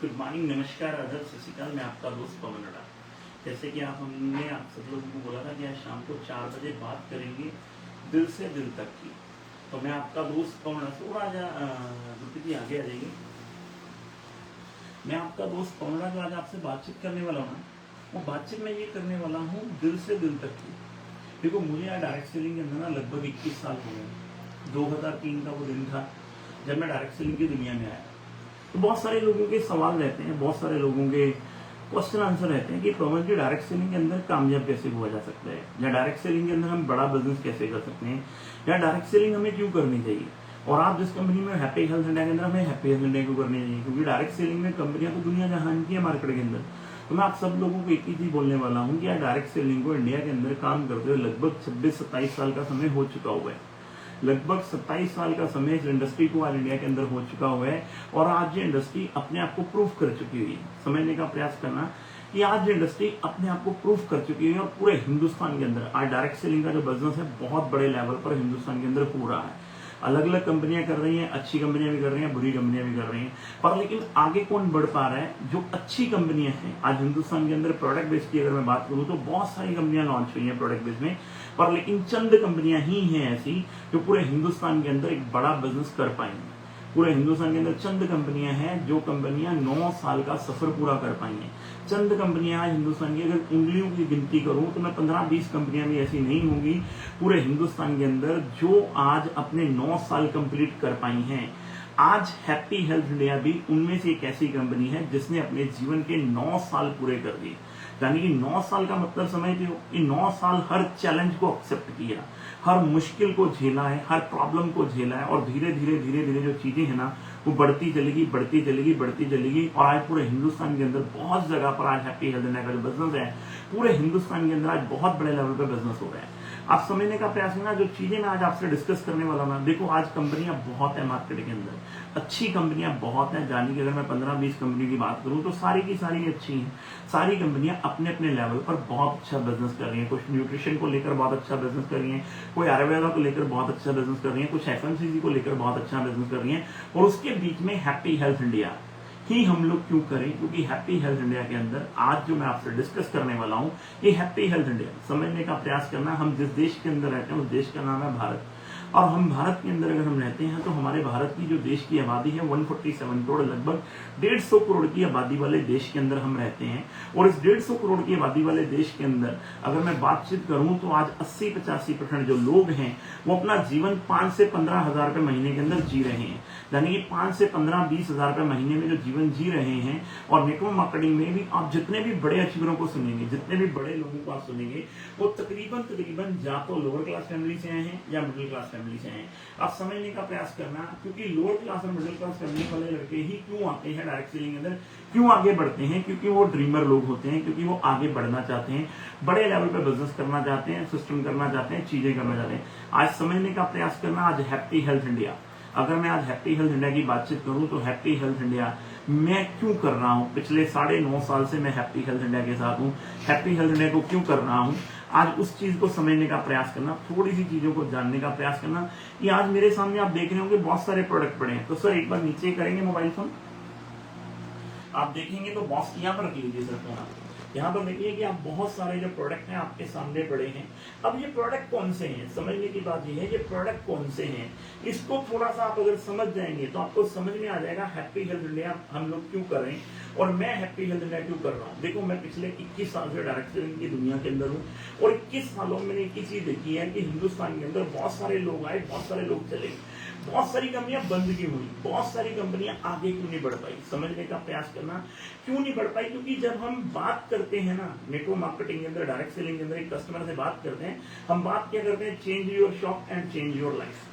Good morning, नमस्कार, आदर, सत श्री अकाल। मैं आपका दोस्त पवन अड़ा। जैसे कि हमने आप सब लोगों को बोला था कि आज शाम को 4 बजे बात करेंगे दिल से दिल तक की। तो मैं आपका दोस्त पवन अड़ा, थोड़ा गुरप्रीत जी आगे आ जाइए। मैं आपका दोस्त पवन अड़ा जो आज आपसे बातचीत करने वाला हूँ, वो बातचीत मैं ये करने वाला हूँ दिल से दिल तक की। देखो, मुझे यहाँ डायरेक्ट सेलिंग के अंदर ना लगभग 21 साल हो गए। 2003 का वो दिन था जब मैं डायरेक्ट सेलिंग की दुनिया में आया। तो बहुत सारे लोगों के सवाल रहते हैं, बहुत सारे लोगों के क्वेश्चन आंसर रहते हैं कि पवन जी डायरेक्ट सेलिंग के अंदर कामयाब कैसे हुआ जा सकता है, या डायरेक्ट सेलिंग के अंदर हम बड़ा बिजनेस कैसे कर सकते हैं, या डायरेक्ट सेलिंग हमें क्यों करनी चाहिए। और आप जिस कंपनी में हैप्पी हेल्थ इंडिया के अंदर हमें हैप्पी हेल्थ इंडिया क्यों करनी चाहिए, क्योंकि डायरेक्ट सेलिंग में कंपनियां तो दुनिया जहान की है मार्केट के अंदर। तो मैं आप सब लोगों को एक ही चीज बोलने वाला हूँ कि डायरेक्ट सेलिंग को इंडिया के अंदर काम करते हुए लगभग 26-27 साल का समय हो चुका हुआ है। लगभग 27 साल का समय इस इंडस्ट्री को आज इंडिया के अंदर हो चुका हुआ है, और आज ये इंडस्ट्री अपने आप को प्रूफ कर चुकी हुई है। समझने का प्रयास करना कि आज ये इंडस्ट्री अपने आप को प्रूफ कर चुकी है, और पूरे हिंदुस्तान के अंदर आज डायरेक्ट सेलिंग का जो बिजनेस है बहुत बड़े लेवल पर हिंदुस्तान के अंदर हो रहा है। अलग अलग कंपनियां कर रही हैं, अच्छी कंपनियां भी कर रही हैं, बुरी कंपनियां भी कर रही हैं, पर लेकिन आगे कौन बढ़ पा रहा है। जो अच्छी कंपनियां हैं आज हिंदुस्तान के अंदर प्रोडक्ट बेस की अगर मैं बात करूं तो बहुत सारी कंपनियां लॉन्च हुई हैं प्रोडक्ट बेस में, पर लेकिन चंद कंपनियां ही हैं ऐसी जो पूरे हिंदुस्तान के अंदर एक बड़ा बिजनेस कर पाएंगी। पूरे हिंदुस्तान के अंदर चंद कंपनियां हैं जो कंपनियां 9 साल का सफर पूरा कर पाई हैं। चंद कंपनियां आज हिंदुस्तान की अगर उंगलियों की गिनती करूं तो मैं 15-20 कंपनियां भी ऐसी नहीं होंगी पूरे हिंदुस्तान के अंदर जो आज अपने 9 साल कंप्लीट कर पाई हैं। आज हैप्पी हेल्थ इंडिया भी उनमें से एक ऐसी कंपनी है जिसने अपने जीवन के 9 साल पूरे कर दिए। यानी कि 9 साल का मतलब समझते हो कि 9 साल हर चैलेंज को एक्सेप्ट किया, हर मुश्किल को झेला है, हर प्रॉब्लम को झेला है, और धीरे धीरे धीरे धीरे जो चीजें है ना वो बढ़ती चलेगी बढ़ती चलेगी बढ़ती चलेगी। और आज पूरे हिंदुस्तान के अंदर बहुत जगह पर आज हैप्पी हेल्थ इंडिया का जो बिजनेस है पूरे हिंदुस्तान के अंदर आज बहुत बड़े लेवल पर बिजनेस हो रहा है। आप समझने का प्रयास करना, जो चीजें मैं आज आपसे डिस्कस करने वाला हूं ना, देखो आज कंपनियां बहुत है मार्केट के अंदर, अच्छी कंपनियां बहुत हैं। जानी कि अगर मैं 15-20 कंपनी की बात करूं तो सारी की सारी अच्छी हैं। सारी कंपनियां अपने अपने लेवल पर बहुत अच्छा बिजनेस कर रही हैं। कुछ न्यूट्रिशन को लेकर बहुत अच्छा बिजनेस कर रही हैं, कोई आयुर्वेदा को लेकर बहुत अच्छा बिजनेस कर रही हैं, कुछ एफएमसीजी को लेकर बहुत अच्छा बिजनेस कर रही हैं, और उसके बीच में हैप्पी हेल्थ इंडिया ही हम लोग क्यों करें, क्योंकि हैप्पी हेल्थ इंडिया के अंदर आज जो मैं आपसे डिस्कस करने वाला हूं ये हैप्पी हेल्थ इंडिया। समझने का प्रयास करना, हम जिस देश के अंदर रहते हैं उस देश का नाम है भारत, और हम भारत के अंदर अगर हम रहते हैं तो हमारे भारत की जो देश की आबादी है 147 करोड़, लगभग 150 करोड़ की आबादी वाले देश के अंदर हम रहते हैं। और इस 150 करोड़ की आबादी वाले देश के अंदर अगर मैं बातचीत करूं तो आज 80-85% जो लोग हैं वो अपना जीवन 5 से 15 हजार रुपए महीने के अंदर जी रहे हैं। यानी कि 5 से 15-20 हजार रुपए महीने में जो जीवन जी रहे हैं। और नेटवर्क मार्केटिंग में भी आप जितने भी बड़े अचीवरों को सुनेंगे, जितने भी बड़े लोगों को आप सुनेंगे, वो तकरीबन या तो लोअर क्लास फैमिली से आए हैं या मिडिल क्लास फैमिली से आए हैं। आप समझने का प्रयास करना, क्योंकि लोअर क्लास और मिडिल क्लास फैमिली वाले लड़के ही क्यों आते हैं डायरेक्ट सेलिंग के अंदर, क्यों आगे बढ़ते हैं, क्योंकि वो ड्रीमर लोग होते हैं, क्योंकि वो आगे बढ़ना चाहते हैं, बड़े लेवल पे बिजनेस करना चाहते हैं, सिस्टम करना चाहते हैं, चीजें करना चाहते हैं। आज समझने का प्रयास करना, आज हैप्पी हेल्थ इंडिया, अगर मैं आज हैप्पी हेल्थ इंडिया की बातचीत करूं तो हैप्पी हेल्थ इंडिया मैं क्यों कर रहा हूं, पिछले 9.5 साल से मैं हैप्पी हेल्थ इंडिया के साथ हूं, हैप्पी हेल्थ इंडिया को क्यों कर रहा हूं, आज उस चीज को समझने का प्रयास करना, थोड़ी सी चीजों को जानने का प्रयास करना। कि आज मेरे सामने आप देख रहे होंगे बहुत सारे प्रोडक्ट पड़े हैं। तो सर एक बार नीचे करेंगे मोबाइल फोन, आप देखेंगे तो बॉस यहाँ पर रख लीजिए सर फोन, यहाँ पर देखिए कि आप बहुत सारे जो प्रोडक्ट हैं आपके सामने पड़े हैं। अब ये प्रोडक्ट कौन से हैं, समझने की बात ये है ये प्रोडक्ट कौन से हैं, इसको थोड़ा सा आप अगर समझ जाएंगे तो आपको समझ में आ जाएगा हैप्पी हेल्थ इंडिया हम लोग क्यों कर रहे हैं और मैं हैप्पी हेल्थ इंडिया क्यों कर रहा हूँ। देखो, मैं पिछले 21 साल से डायरेक्ट सेलिंग की दुनिया के अंदर हूँ, और 21 सालों में मैंने एक ही चीज देखी है कि हिंदुस्तान के अंदर बहुत सारे लोग आए, बहुत सारे लोग चले, बहुत सारी कंपनियां बंद क्यों हुई, बहुत सारी कंपनियां आगे क्यों नहीं बढ़ पाई। समझने का प्रयास करना, क्यों नहीं बढ़ पाई, क्योंकि जब हम बात करते हैं ना नेटवर्क मार्केटिंग के अंदर, डायरेक्ट सेलिंग के अंदर एक कस्टमर से बात करते हैं, हम बात क्या करते हैं, change your shop and change your life.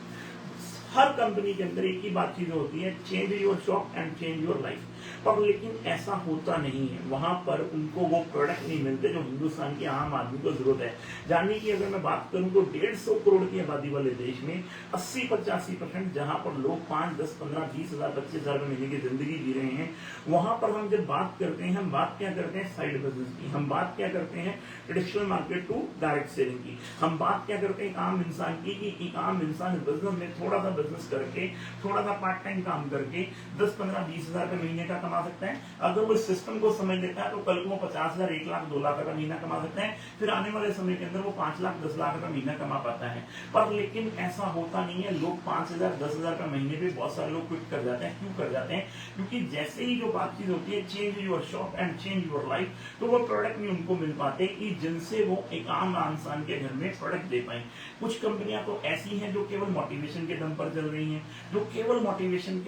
Her company के अंदर एक ही बात चीज होती है, change your shop and change your life. पर लेकिन ऐसा होता नहीं है, वहां पर उनको वो प्रोडक्ट नहीं मिलते जो हिंदुस्तान के आम आदमी को जरूरत है। जानने की अगर मैं बात करूं तो 150 करोड़ की आबादी वाले देश में 80-85% जहां पर लोग 5, 10, 15, 20 हजार, 25 हजार महीने की जिंदगी जी रहे हैं, वहां पर हम जब बात करते हैं, हम बात क्या करते हैं, साइड बिजनेस की, हम बात क्या करते हैं, traditional market to direct selling की, हम बात क्या करते हैं, एक आम इंसान की, कि एक आम इंसान बिजनेस में थोड़ा सा बिजनेस करके, थोड़ा सा पार्ट टाइम काम करके 10, 15, 20 हजार रुपए महीने का कमा सकता है। अगर वो इस सिस्टम को समझ लेता है तो कल को वो 50,000, 1 लाख, 2 लाख रुपए महीना कमा सकता है। फिर आने वाले समय के अंदर वो 5 लाख, 10 लाख रुपए महीना कमा पाता है। पर लेकिन ऐसा होता नहीं है। लोग 5,000, 10,000 रुपए महीने पे बहुत सारे लोग क्विट कर जाते हैं। क्यों कर जाते हैं? क्योंकि जैसे ही जो बातचीत होती है change your shop and change your life, तो वो प्रोडक्ट नहीं उनको मिल पाते कि जिनसे वो एक आम इंसान के घर में प्रोडक्ट दे पाए। कुछ कंपनियां तो ऐसी हैं जो केवल मोटिवेशन के दम पर चल रही हैं, जो केवल मोटिवेशन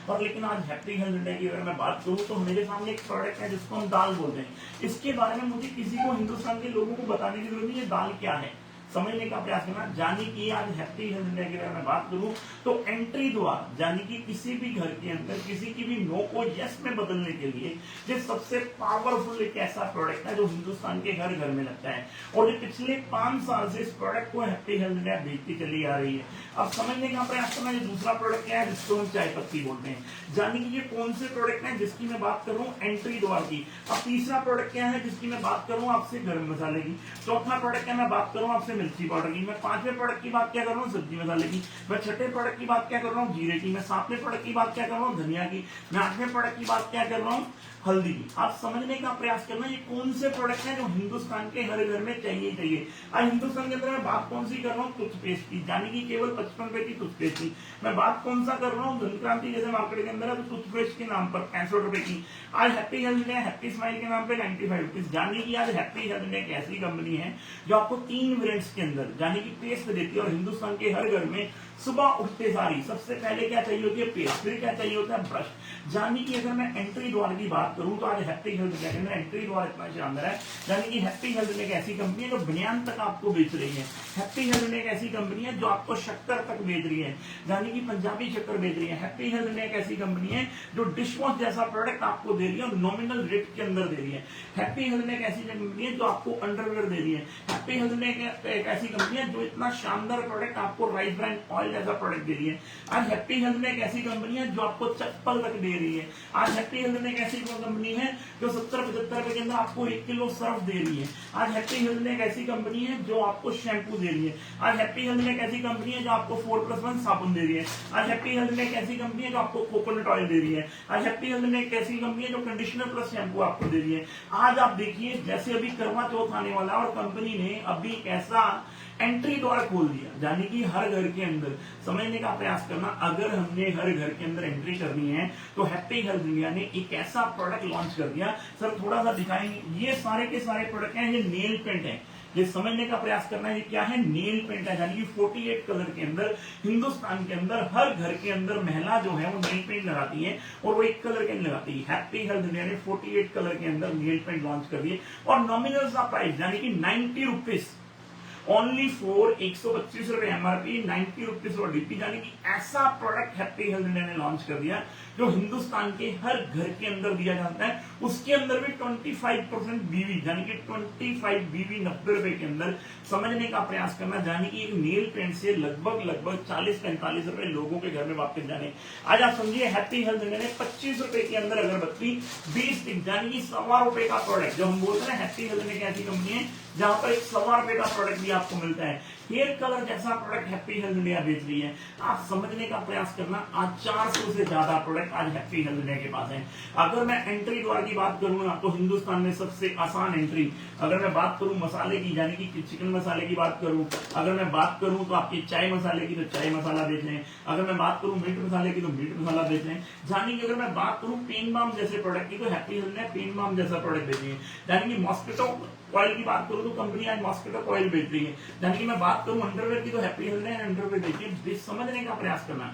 पर लेकिन आज हैप्पी हेल्थ इंडिया की अगर मैं बात करूं तो मेरे सामने एक प्रोडक्ट है जिसको हम दाल बोलते हैं। इसके बारे में मुझे किसी को हिंदुस्तान के लोगों को बताने की जरूरत नहीं है दाल क्या है, समझने का प्रयास करना। जानी कि आज हैप्पी हेल्थ इंडिया की अगर मैं बात करूं तो एंट्री द्वार, जानी कि किसी भी घर के अंदर किसी की भी नो को यस में बदलने के लिए ये सबसे पावरफुल एक ऐसा प्रोडक्ट है जो हिंदुस्तान के हर घर में लगता है। और ये पिछले 5 साल से इस प्रोडक्ट को हैप्पी हेल्थ इंडिया बेचती चली आ रही है। अब समझने का प्रयास करना, ये दूसरा प्रोडक्ट क्या है जिसको हम चाय पत्ती बोलते हैं। जानी कि ये कौन से प्रोडक्ट है जिसकी मैं बात कर रहा हूँ एंट्री द्वार की। अब तीसरा प्रोडक्ट क्या है जिसकी मैं बात कर रहा हूँ आपसे गर्म मसाले की। चौथा प्रोडक्ट क्या मैं बात कर रहा हूँ आपसे मिर्ची पाउडर की। मैं 5वें प्रोडक्ट की बात क्या कर रहा हूँ सब्जी मसाले की। मैं 6ठे प्रोडक्ट की बात क्या कर रहा हूँ जीरे की। मैं 7वें प्रोडक्ट की बात क्या कर रहा हूँ धनिया की। मैं 8वें प्रोडक्ट की बात क्या कर रहा हूँ हल्दी की। आप समझने का प्रयास करना ये कौन से प्रोडक्ट हैं जो हिंदुस्तान के हर घर में चाहिए। आज हिंदुस्तान के अंदर मैं बात कौन सी कर रहा हूँ टूथपेस्ट की, यानी कि केवल 55 रुपए की टूथपेस्ट की। मैं बात कौन सा कर रहा हूँ धनक्रांति जैसे मार्केट के अंदर है तो टूथपेस्ट के नाम पर 65 रुपए की। आज happy health India happy smile के नाम पे 95 रुपीज। जानिए कि आज हैप्पी हेल्थ इंडिया एक ऐसी कंपनी है जो आपको 3 वेरिएंट्स के अंदर यानी कि पेस्ट देती है। और हिंदुस्तान के हर घर में सुबह उठते सारी सबसे पहले क्या चाहिए होती है पेस्ट, फिर क्या चाहिए होता है ब्रश। जानी कि अगर मैं एंट्री द्वार की बात करूं तो आज हैप्पी हेल्थ इंडिया के अंदर एंट्री द्वार इतना शानदार है। यानी कि हैप्पी हेल्थ इंडिया एक ऐसी कंपनी है जो बनियान तक आपको बेच रही है। हैप्पी हेल्थ इंडिया एक ऐसी कंपनी है जो आपको शक्कर तक बेच रही है, यानी कि पंजाबी शक्कर बेच रही है। हैप्पी हेल्थ इंडिया एक ऐसी कंपनी है जो डिश वॉश जैसा प्रोडक्ट आपको दे रही है और नॉमिनल रेट के अंदर दे रही है। हैप्पी हेल्थ इंडिया एक ऐसी कंपनी है जो आपको अंडरवेयर दे रही है। हैप्पी हेल्थ इंडिया एक ऐसी कंपनी है जो इतना शानदार प्रोडक्ट आपको राइस ब्रांड ऑयल जैसा प्रोडक्ट दे रही है। आज हैप्पी हेल्थ इंडिया एक ऐसी कंपनी है जो आपको चप्पल तक दे रही है। आज हैप्पी हेल्थ इंडिया एक ऐसी कंपनी है जो 70-75 रुपए के अंदर आपको 1 किलो सर्फ दे रही है। आज हैप्पी हेल्थ इंडिया एक ऐसी कंपनी है जो आपको शैम्पू दे रही है। आज हैप्पी हेल्थ इंडिया एक ऐसी कंपनी है जो आपको 4+1 साबुन दे रही है। आज हैप्पी हेल्थ इंडिया एक ऐसी कंपनी है जो आपको कोकोनट ऑयल दे रही है। आज हैप्पी हेल्थ इंडिया एक ऐसी कंपनी है जो कंडीशनर प्लस शैम्पू आपको दे रही है। आज आप देखिए जैसे अभी करवा चौथ आने वाला और कंपनी ने अभी एक ऐसा एंट्री द्वार खोल दिया, यानी कि हर घर के अंदर समझने का प्रयास करना। अगर हमने हर घर के अंदर एंट्री करनी है तो हैप्पी हेल्थ इंडिया ने एक ऐसा प्रोडक्ट लॉन्च कर दिया। सर थोड़ा सा दिखाएंगे, ये सारे के सारे प्रोडक्ट हैं, ये नेल पेंट है। ये समझने का प्रयास करना है ये क्या है, नेल पेंट है। यानी कि 48 कलर के अंदर हिंदुस्तान के अंदर हर घर के अंदर महिला जो है वो नेल पेंट लगाती है और वो एक कलर के नहीं लगाती। हैप्पी हेल्थ इंडिया ने 48 कलर के अंदर नेल पेंट लॉन्च कर दिए और नॉमिनल सा प्राइस यानी कि 90 रुपीज ओनली फॉर 125 रुपए एमआरपी, 90 रुपीज और डीपी। यानी कि ऐसा प्रोडक्ट हैप्पी हेल्थ इंडिया ने लॉन्च कर दिया जो हिंदुस्तान के हर घर के अंदर दिया जाता है। उसके अंदर भी 25% बीवी यानी कि 25 बीवी 90 रुपए के अंदर। समझने का प्रयास करना, यानी कि एक नेल पेंट से लगभग 40-45 रुपए लोगों के घर में वापस जाने। आज आप समझिए हैप्पी हेल्थ इंडिया ने 25 रुपए के अंदर अगरबत्ती 20 यानी कि ₹1.25 का प्रोडक्ट जो हम बोलते हैं हैप्पी हेल्थ इंडिया की ऐसी कंपनी है जहां पर एक ₹1.25 का प्रोडक्ट भी आपको मिलता है। हेयर कलर जैसा प्रोडक्ट हैप्पी हेल्थ इंडिया बेच रही है। आप समझने का प्रयास करना, आज 400 से ज्यादा प्रोडक्ट आज हैप्पी हेल्थ इंडिया के पास है। अगर मैं एंट्री द्वार की बात करूं तो हिंदुस्तान में सबसे आसान एंट्री, अगर मैं बात करूं मसाले की यानी कि चिकन मसाले की बात करूं, अगर मैं बात करूं तो आपकी चाय मसाले की तो चाय मसाला बेच रहे हैं। अगर मैं बात करूं मीट मसाले की तो मीट मसाला बेच रहे हैं। यानी कि अगर मैं बात करूं पेन बाम जैसे प्रोडक्ट की तो happy health India pain balm जैसा प्रोडक्ट बेच रही है। यानी कि मॉस्किटो ऑयल की बात करूं तो कंपनी आज मॉस्किटो ऑयल बेच रही है। यानी कि मैं बात करूं अंडरवेयर की तो हैप्पी हेल्थ इंडिया अंडरवेयर बेच रही है। समझने का प्रयास करना,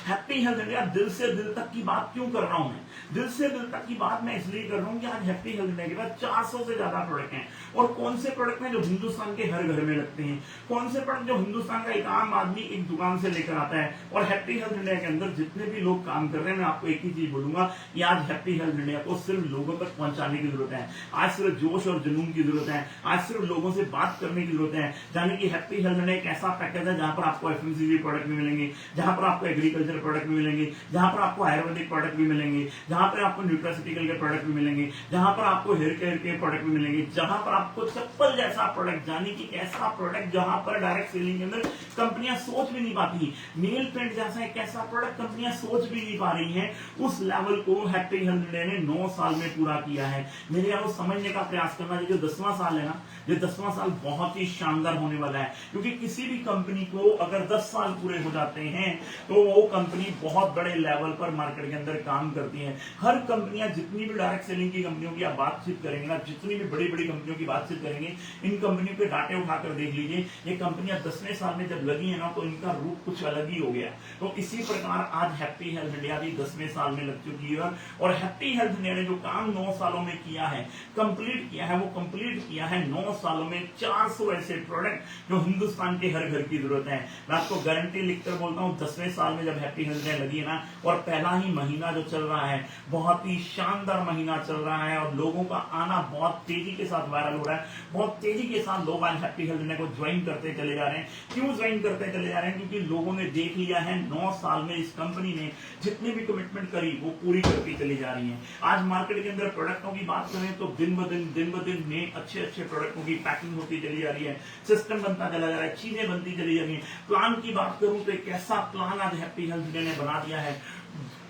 हैप्पी हेल्थ इंडिया दिल से दिल तक की बात क्यों कर रहा हूं मैं, दिल से दिल तक की बात मैं इसलिए कर रहा हूं कि आज हैप्पी हेल्थ इंडिया के पास 400 से ज्यादा प्रोडक्ट हैं। और कौन से प्रोडक्ट हैं जो हिंदुस्तान के हर घर में लगते हैं, कौन से प्रोडक्ट जो हिंदुस्तान का एक आम आदमी एक दुकान से लेकर आता है। और हैप्पी हेल्थ इंडिया के अंदर जितने भी लोग काम कर रहे हैं, मैं आपको एक ही चीज बोलूंगा कि आज हैप्पी हेल्थ इंडिया को सिर्फ लोगों तक पहुंचाने की जरूरत है। आज सिर्फ जोश और जुनून की जरूरत है, आज सिर्फ लोगों से बात करने की जरूरत है। यानी कि हैप्पी हेल्थ इंडिया एक ऐसा पैकेज है जहां पर आपको एफएमसीजी प्रोडक्ट भी मिलेंगे, जहां पर आपको एग्रीकल्चर के प्रोडक्ट भी मिलेंगे, जहां पर आपको आयुर्वेदिक प्रोडक्ट भी मिलेंगे, जहां पर आपको न्यूट्रासिटिकल के प्रोडक्ट भी मिलेंगे, जहां पर आपको हेयर केयर के प्रोडक्ट भी मिलेंगे, जहां पर आपको चप्पल जैसा प्रोडक्ट, यानी कि ऐसा प्रोडक्ट जहां पर डायरेक्ट सेलिंग के अंदर कंपनियां सोच भी नहीं पाती, नेल पेंट जैसा एक ऐसा प्रोडक्ट कंपनियां सोच भी नहीं पा रही हैं, उस लेवल को हैप्पी हेल्थ डे ने 9 साल में पूरा किया है। मेरे यार समझने का प्रयास करना, जो 10वां साल है ना, ये 10वां साल बहुत ही शानदार होने वाला है, क्योंकि किसी भी कंपनी को अगर 10 साल पूरे हो जाते हैं तो वो कंपनी बहुत बड़े लेवल पर मार्केट के अंदर काम करती है। हर कंपनियां, जितनी भी डायरेक्ट सेलिंग की कंपनियों की आप बातचीत करेंगे ना, जितनी भी बड़ी बड़ी कंपनियों की बातचीत करेंगे, इन कंपनियों के डाटे उठाकर देख लीजिए, ये कंपनियां 10वें साल में जब लगी है ना, तो इनका रूप कुछ अलग ही हो गया। तो इसी प्रकार आज हैप्पी हेल्थ इंडिया भी 10वें साल में लग चुकी है, और हैप्पी हेल्थ इंडिया ने जो काम 9 सालों में किया है, कंप्लीट किया है, वो कंप्लीट किया है 9 सालों में 400 ऐसे प्रोडक्ट जो हिंदुस्तान के हर घर की जरूरत है। मैं आपको गारंटी लिखकर बोलता हूं, 10वें साल में जब हैप्पी हेल्थ डे लगी है ना, और पहला ही महीना जो चल रहा है, बहुत ही शानदार महीना चल रहा है, और लोगों का आना बहुत तेजी के साथ वायरल हो रहा है, बहुत तेजी के साथ लोग आज हैप्पी हेल्थ डे को ज्वाइन करते चले जा रहे हैं। क्यों ज्वाइन करते चले जा रहे हैं? क्योंकि लोगों ने देख लिया है 9 साल में इस कंपनी ने जितनी भी कमिटमेंट करी वो पूरी करती चली जा रही है। आज मार्केट के अंदर प्रोडक्टों की बात करें तो दिन ब दिन नए अच्छे प्रोडक्टों की पैकिंग होती चली जा रही है, सिस्टम बनता चला जा रहा है, चीजें बनती चली जा रही है। प्लान की बात करूं तो एक ऐसा प्लान आज हैप्पी हेल्थ डे ने बना दिया है,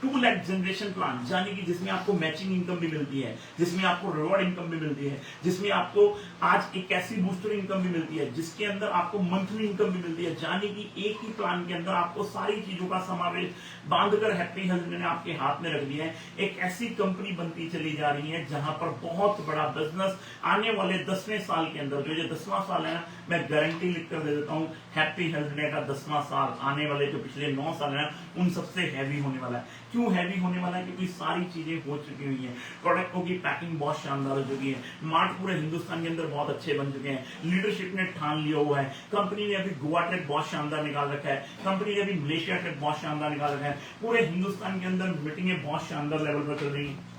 2 लाख जनरेशन प्लान, यानी कि जिसमें आपको मैचिंग इनकम भी मिलती है, जिसमें आपको रिवॉर्ड इनकम भी मिलती है, जिसमें आपको आज एक ऐसी बूस्टर इनकम भी मिलती है, जिसके अंदर आपको मंथली इनकम भी मिलती है, यानी कि एक ही प्लान के अंदर आपको सारी चीजों का समावेश बांधकर हैप्पी हेल्थ ने आपके हाथ में रख दिया है। एक ऐसी कंपनी बनती चली जा रही है जहां पर बहुत बड़ा बिजनेस आने वाले 10वें साल के अंदर, जो ये 10वां साल है ना, मैं गारंटी लिखकर दे देता हूं, हैप्पी हेल्थ डे का 10वां साल आने वाले जो पिछले 9 साल है उन सबसे हैवी होने वाला है। क्यों हैवी होने वाला है? क्योंकि सारी चीजें हो चुकी हुई हैं, प्रोडक्टों की पैकिंग बहुत शानदार हो चुकी है, मार्ट पूरे हिंदुस्तान के अंदर बहुत अच्छे बन चुके हैं, लीडरशिप ने ठान लिया हुआ है, कंपनी ने अभी गोवा ट्रिप बहुत शानदार निकाल रखा है, कंपनी ने अभी मलेशिया ट्रिप बहुत शानदार निकाल रखा है, पूरे हिंदुस्तान के अंदर मीटिंगें बहुत शानदार लेवल पर चल रही है।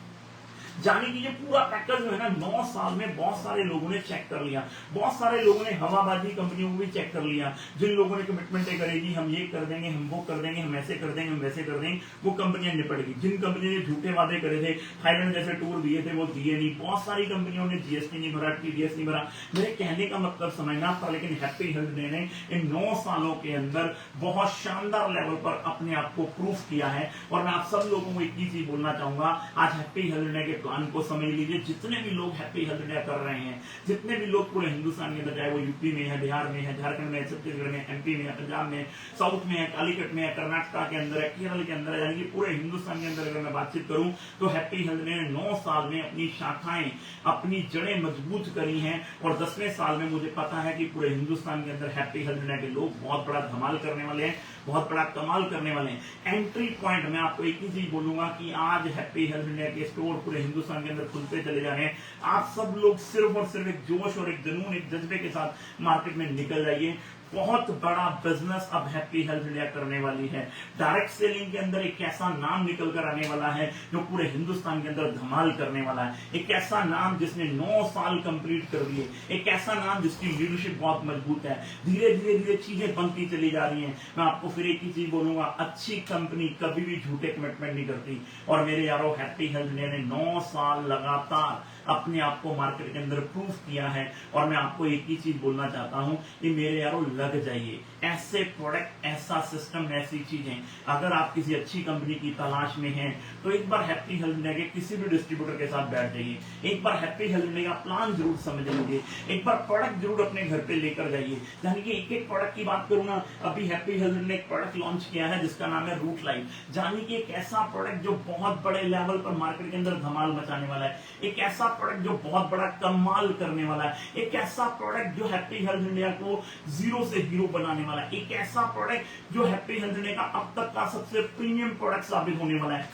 जाने की ये पूरा पैकेज जो है ना, 9 साल में बहुत सारे लोगों ने चेक कर लिया, बहुत सारे लोगों ने हवाबाजी कंपनियों को भी चेक कर लिया। जिन लोगों ने कमिटमेंट करेगी, हम ये कर देंगे, हम वो कर देंगे, हम ऐसे कर देंगे, हम वैसे कर देंगे, वो कंपनियां निपट गई। जिन कंपनियों ने झूठे वादे करे थे, थाईलैंड जैसे टूर दिए थे, वो दिए नहीं। बहुत सारी कंपनियों ने जीएसटी नहीं भरा, टीडीएस नहीं भरा। मेरे कहने का मतलब समझना था, लेकिन हैप्पी हेल्थ डे ने इन 9 सालों के अंदर बहुत शानदार लेवल पर अपने आप को प्रूफ किया है। और मैं आप सब लोगों को एक ही चीज बोलना चाहूंगा, आज हैप्पी हेल्थ डे के प्लान को समझ लीजिए। जितने भी लोग हैप्पी हेल्थ डे कर रहे हैं, जितने भी लोग पूरे हिंदुस्तान के अंदर, चाहे वो यूपी में है, बिहार में है, झारखंड में, छत्तीसगढ़ में, एमपी में, पंजाब में, साउथ में है, कालीकट में है, कर्नाटका के अंदर है, केरल के अंदर है, यानी कि पूरे हिंदुस्तान के अंदर अगर मैं बातचीत करूं तो हैप्पी हेल्थ ने 9 साल में अपनी शाखाएं, अपनी जड़ें मजबूत करी हैं। और 10वें साल में मुझे पता है कि पूरे हिंदुस्तान के अंदर हैप्पी हेल्थ डे के लोग बहुत बड़ा धमाल करने वाले हैं, बहुत बड़ा कमाल करने वाले हैं। एंट्री पॉइंट मैं आपको एक ही चीज बोलूंगा कि आज हैप्पी हेल्थ डे के स्टोर पूरे हिंदुस्तान के अंदर खुलते चले जा रहे हैं। आप सब लोग सिर्फ और सिर्फ एक जोश और एक जुनून, एक जज्बे के साथ मार्केट में निकल जाइए। बहुत बड़ा बिजनेस अब हैप्पी हेल्थ इंडिया करने वाली है। डायरेक्ट सेलिंग के अंदर एक ऐसा नाम निकल कर आने वाला है जो पूरे हिंदुस्तान के अंदर धमाल करने वाला है। एक ऐसा नाम जिसने 9 साल कंप्लीट कर दिए, एक ऐसा नाम जिसकी लीडरशिप बहुत मजबूत है। धीरे धीरे चीजें बनती चली जा रही हैं। मैं आपको फिर एक ही चीज बोलूंगा, अच्छी कंपनी कभी भी झूठे कमिटमेंट नहीं करती। और मेरे यारों, हैप्पी हेल्थ इंडिया ने 9 साल लगातार अपने आप को मार्केट के अंदर प्रूफ किया है। और मैं आपको एक ही चीज बोलना चाहता हूं कि मेरे यारों, लग जाइए। ऐसे प्रोडक्ट, ऐसा सिस्टम, ऐसी चीजें अगर आप किसी अच्छी कंपनी की तलाश में हैं तो एक बार हैप्पी हेल्थ इंडिया के किसी भी डिस्ट्रीब्यूटर के साथ बैठ जाइए, एक बार हैप्पी हेल्थ इंडिया का प्लान जरूर समझ लीजिए, एक बार प्रोडक्ट जरूर अपने घर पे लेकर जाइए। यानी कि एक एक प्रोडक्ट की बात करूं ना, अभी हैप्पी हेल्थ ने एक प्रोडक्ट लॉन्च किया है जिसका नाम है रूट लाइफ। यानी कि एक ऐसा प्रोडक्ट जो बहुत बड़े लेवल पर मार्केट के अंदर धमाल मचाने वाला है, एक ऐसा प्रोडक्ट जो बहुत बड़ा कमाल करने वाला है, एक ऐसा प्रोडक्ट जो हैप्पी हेल्थ इंडिया को जीरो से हीरो बनाने वाला है, एक ऐसा प्रोडक्ट जो हैप्पी हेल्थ इंडिया का अब तक का सबसे प्रीमियम प्रोडक्ट साबित होने वाला है।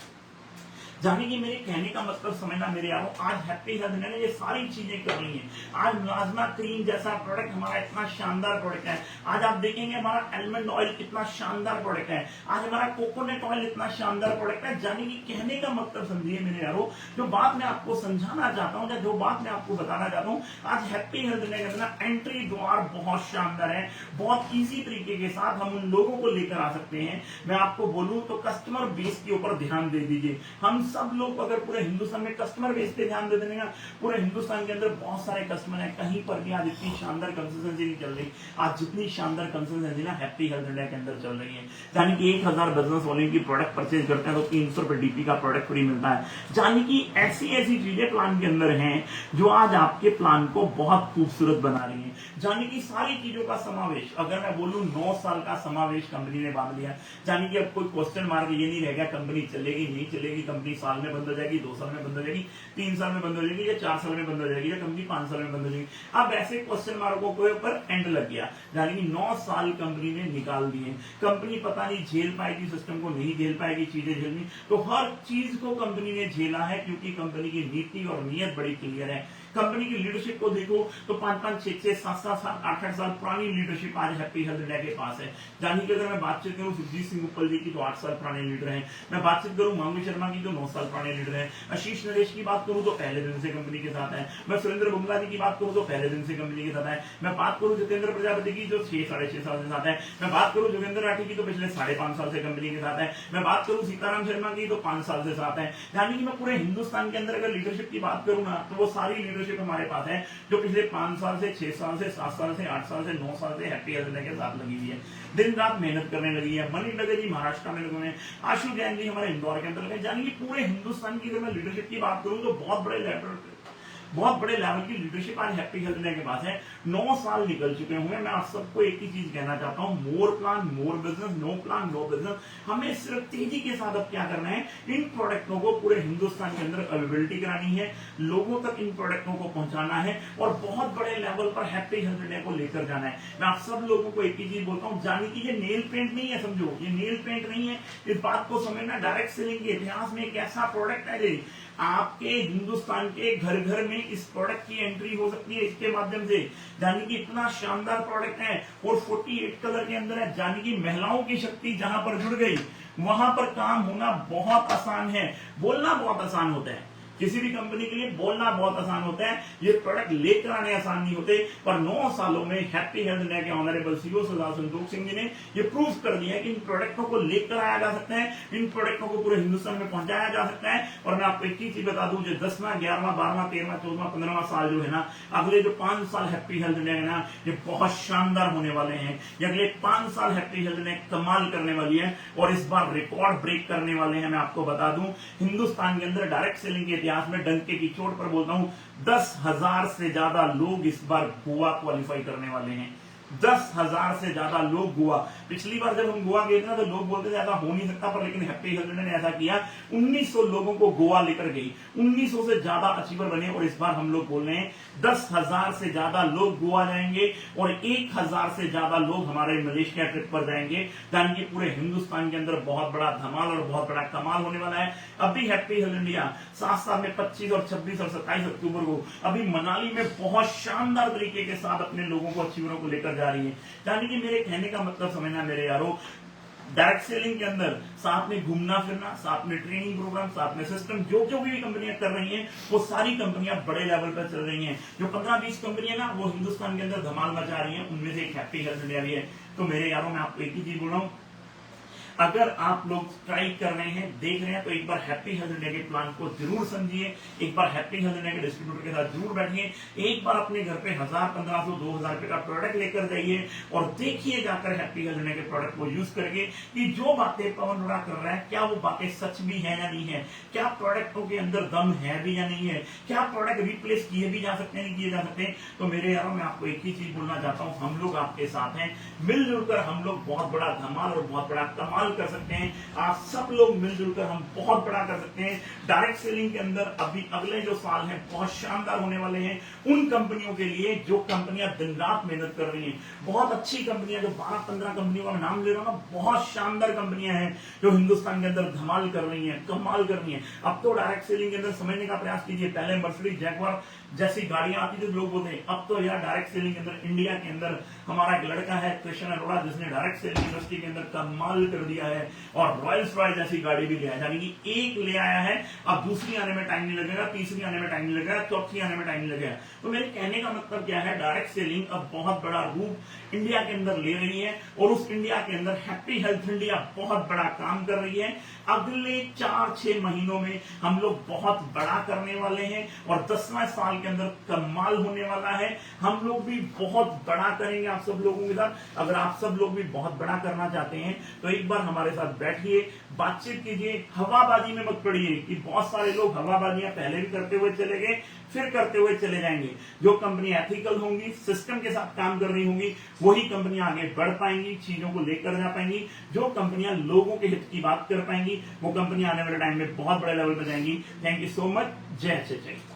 जाने कि मेरे कहने का मतलब समझना मेरे यारों, आज हैप्पी हेल्थ ने ये सारी चीजें कर रही हैं। आज प्लाज्मा क्रीम जैसा प्रोडक्ट हमारा इतना शानदार प्रोडक्ट है। आज आप देखेंगे हमारा एलमंड ऑयल कितना शानदार प्रोडक्ट है। आज हमारा कोकोनट ऑयल इतना शानदार प्रोडक्ट है। जाने कि कहने का मतलब समझिए मेरे यारों, जो बात मैं आपको समझाना चाहता हूँ, जो बात मैं आपको बताना चाहता हूँ, आज हैप्पी हेल्थ ने एंट्री द्वार बहुत शानदार है। बहुत इजी तरीके के साथ हम उन लोगों को लेकर आ सकते हैं। मैं आपको बोलूं तो कस्टमर बेस के ऊपर ध्यान दे दीजिए। हम सब लोग अगर पूरे हिंदुस्तान में कस्टमर बेस पे ध्यान दे देंगे ना, पूरे हिंदुस्तान के अंदर बहुत सारे कस्टमर हैं, कहीं पर भी आज इतनी शानदार कंसिस्टेंसी नहीं चल रही। आज जितनी शानदार कंसिस्टेंसी ना हैप्पी हेल्थ इंडिया के अंदर चल रही है, यानी कि 1000 बिजनेस वॉल्यूम की प्रोडक्ट परचेज करते हैं तो 300 रुपए डीपी का प्रोडक्ट फ्री मिलता है। यानी कि ऐसी ऐसी चीजें प्लान के अंदर हैं जो आज आपके प्लान को बहुत खूबसूरत बना रही है। यानी कि सारी चीजों का समावेश, अगर मैं बोलूं 9 साल का समावेश कंपनी ने बांध लिया। यानी कि अब कोई क्वेश्चन मार्क ये नहीं रहेगा कंपनी चलेगी नहीं चलेगी, कंपनी साल में बंद हो जाएगी, 2 साल में बंद हो जाएगी, 3 साल में बंद हो जाएगी, या 4 साल में बंद हो जाएगी, या कंपनी 5 साल में बंद हो जाएगी। अब ऐसे क्वेश्चन मार्कों के ऊपर एंड लग गया। यानी कि 9 साल कंपनी ने निकाल दिए। कंपनी पता नहीं झेल पाएगी, सिस्टम को नहीं झेल पाएगी, चीजें झेलनी, तो हर चीज को कंपनी ने झेला है, क्योंकि कंपनी की नीति और नीयत बड़ी क्लियर है। कंपनी की लीडरशिप को देखो तो 5-5, 6-6, 7-7 साल, 8-8 साल पुरानी लीडरशिप आज हैप्पी हेल्थ इंडिया के पास है। यानी कि अगर मैं बातचीत करूं सुरजीत सिंह उपल जी की तो 8 साल पुराने लीडर हैं। मैं बातचीत करूं मांगवी शर्मा की तो 9 साल पुराने लीडर हैं। आशीष नरेश की बात करूं तो पहले दिन से कंपनी के साथ है। मैं सुरेंद्र बुमला जी की बात करूं तो पहले दिन से कंपनी के साथ है। मैं बात करूं जितेंद्र प्रजापति की जो 6-6.5 साल से साथ है। मैं बात करूं जोगेंद्र राठी की तो पिछले 5.5 साल से कंपनी के साथ है। मैं बात करूं सीताराम शर्मा की तो 5 साल से साथ है। यानी कि मैं पूरे हिंदुस्तान के अंदर अगर लीडरशिप की बात करूं ना, तो वो सारी लीडरशिप हमारे पास है जो पिछले 5 साल से, 6 साल से, 7 साल से, 8 साल से, 9 साल से हैप्पी हेल्थ के साथ लगी हुई है। दिन रात मेहनत करने लगी है। मनीष नगर जी महाराष्ट्र में लगे हुए हैं, आशु जैन जी हमारे इंदौर के अंदर लगे। यानी कि पूरे हिंदुस्तान की अगर मैं लीडरशिप की बात करूं तो बहुत बड़े लेवल की लीडरशिप आज हैप्पी हेल्थ इंडिया के पास है। 9 साल निकल चुके हुए। मैं आप सबको एक ही चीज कहना चाहता हूं, more plan more business, no plan no business. हमें सिर्फ तेजी के साथ अब क्या करना है, इन प्रोडक्टों को पूरे हिंदुस्तान के अंदर अवेलेबिलिटी करानी है, लोगों तक इन प्रोडक्टों को पहुंचाना है और बहुत बड़े लेवल पर हैप्पी हेल्थ इंडिया को लेकर जाना है। मैं आप सब लोगों को एक ही चीज बोलता हूं, जाने की ये नेल पेंट नहीं है, समझो ये नेल पेंट नहीं है। इस बात को समझना, डायरेक्ट सेलिंग के इतिहास में एक ऐसा प्रोडक्ट है आपके हिंदुस्तान के घर घर में इस प्रोडक्ट की एंट्री हो सकती है इसके माध्यम से। यानी कि इतना शानदार प्रोडक्ट है और 48 कलर के अंदर है। यानी कि महिलाओं की शक्ति जहां पर जुड़ गई वहां पर काम होना बहुत आसान है, बोलना बहुत आसान होता है। किसी भी कंपनी के लिए बोलना बहुत आसान होता है, ये प्रोडक्ट लेकर आने आसान नहीं होते। पर 9 सालों में हैप्पी हेल्थ इंडिया के ऑनरेबल सीईओ सरदार संतोष सिंह जी ने ये प्रूव कर दिया कि इन प्रोडक्टों को लेकर आया जा सकता है, इन प्रोडक्टों को पूरे हिंदुस्तान में पहुंचाया जा सकता है। और मैं आपको एक ही चीज बता दूं, जो 10वां, 11वां, 12वां, 13वां, 14वां, 15वां साल जो है ना, अगले जो 5 साल हैप्पी हेल्थ इंडिया है ना, ये बहुत शानदार होने वाले हैं। ये अगले 5 साल हैप्पी हेल्थ इंडिया कमाल करने वाली है और इस बार रिकॉर्ड ब्रेक करने वाले हैं। मैं आपको बता दूं, हिंदुस्तान के अंदर डायरेक्ट सेलिंग के इतिहास में डंके की चोट पर बोलता हूं, 10,000 से ज्यादा लोग इस बार गोवा क्वालिफाई करने वाले हैं। 10,000 से ज्यादा लोग गोवा। पिछली बार जब हम गोवा गए थे ना तो लोग बोलते थे ऐसा हो नहीं सकता, पर लेकिन हैप्पी हेल्थ इंडिया ने ऐसा किया, 1900 लोगों को गोवा लेकर गई, 1900 से ज्यादा अचीवर बने। और इस बार हम लोग बोल रहे हैं 10,000 से ज्यादा लोग गोवा जाएंगे और 1,000 से ज्यादा लोग हमारे मलेशिया ट्रिप पर जाएंगे। यानी कि पूरे हिंदुस्तान के अंदर बहुत बड़ा धमाल और बहुत बड़ा कमाल होने वाला है। अभी हैप्पी हेल्थ इंडिया 7 में 25 और 26 और 27 अक्टूबर को अभी मनाली में बहुत शानदार तरीके के साथ अपने लोगों को, अचीवरों को लेकर जा रही है। यानी कि मेरे कहने का मतलब समझना मेरे यारों, डायरेक्ट सेलिंग के अंदर साथ में घूमना फिरना, साथ में ट्रेनिंग प्रोग्राम, साथ में सिस्टम, जो भी कंपनियां कर रही हैं वो सारी कंपनियां बड़े लेवल पर चल रही हैं। जो 15-20 कंपनियां ना वो हिंदुस्तान के अंदर धमाल मचा रही हैं, उनमें से एक हैप्पी हेल्थ इंडिया भी है। तो मेरे यारों, मैं आपको एक ही चीज बोल रहा हूं, अगर आप लोग ट्राई कर रहे हैं, देख रहे हैं, तो एक बार हैप्पी हेल्थ इंडिया के प्लान को जरूर समझिए। एक बार हैप्पी हेल्थ इंडिया के डिस्ट्रीब्यूटर के साथ जरूर बैठिए। एक बार अपने घर पे 1000, 1500, 2000 रुपए का प्रोडक्ट लेकर जाइए और देखिए जाकर हैप्पी हेल्थ इंडिया के प्रोडक्ट को यूज करके कि जो बातें पवन रोड़ा कर रहा है क्या वो बातें सच भी है या नहीं है, क्या प्रोडक्टों के अंदर दम है भी या नहीं है, क्या प्रोडक्ट रिप्लेस किए भी जा सकते हैं, नहीं किए जा सकते। तो मेरे यारों, मैं आपको एक ही चीज बोलना चाहता हूँ, हम लोग आपके साथ हैं, मिलजुल कर हम लोग बहुत बड़ा धमाल और बहुत बड़ा कमाल कमाल कर सकते हैं। आप सब लोग मिलजुल कर हम बहुत बड़ा कर सकते हैं। डायरेक्ट सेलिंग के अंदर अभी अगले जो साल हैं बहुत शानदार होने वाले हैं उन कंपनियों के लिए जो कंपनियां दिन रात मेहनत कर रही हैं। बहुत अच्छी कंपनियां, जो 12-15 कंपनियों का नाम ले रहा हूं ना, बहुत शानदार कंपनियां हैं जो हिंदुस्तान के अंदर धमाल कर रही हैं, कमाल कर रही हैं। अब तो डायरेक्ट सेलिंग के अंदर समझने का प्रयास कीजिए। पहले मर्सिडीज जैगुआर जैसी गाड़ियां आती थी, लोग बोलते हैं, अब तो यार डायरेक्ट सेलिंग के अंदर इंडिया के अंदर हमारा एक लड़का है कृष्ण अरोड़ा, जिसने डायरेक्ट सेलिंग इंडस्ट्री के अंदर कमाल कर दिया है और रॉयल्स रॉयल जैसी गाड़ी भी ले आया। यानी कि एक ले आया है, अब दूसरी आने में टाइम नहीं लगेगा, तीसरी आने में टाइम नहीं लगेगा, चौथी आने में टाइम नहीं लगेगा। तो मेरे कहने का मतलब क्या है, डायरेक्ट सेलिंग अब बहुत बड़ा रूप इंडिया के अंदर ले रही है और उस इंडिया के अंदर हैप्पी हेल्थ इंडिया बहुत बड़ा काम कर रही है। अगले 4-6 महीनों में हम लोग बहुत बड़ा करने वाले हैं और 10वें साल के अंदर कमाल होने वाला है। हम लोग भी बहुत बड़ा करेंगे आप सब लोगों के साथ। अगर आप सब लोग भी बहुत बड़ा करना चाहते हैं तो एक बार हमारे साथ बैठिए, बातचीत कीजिए, हवाबाजी में मत पड़िए कि बहुत सारे लोग हवाबाजियां पहले भी करते हुए चले गए, फिर करते हुए चले जाएंगे। जो कंपनी एथिकल होंगी, सिस्टम के साथ काम कर रही होंगी, वही कंपनियां आगे बढ़ पाएंगी, चीजों को लेकर जा पाएंगी। जो कंपनियां लोगों के हित की बात कर पाएंगी, वो कंपनियां आने वाले टाइम में बहुत बड़े लेवल पर जाएंगी। Thank you so much. जय जय जय।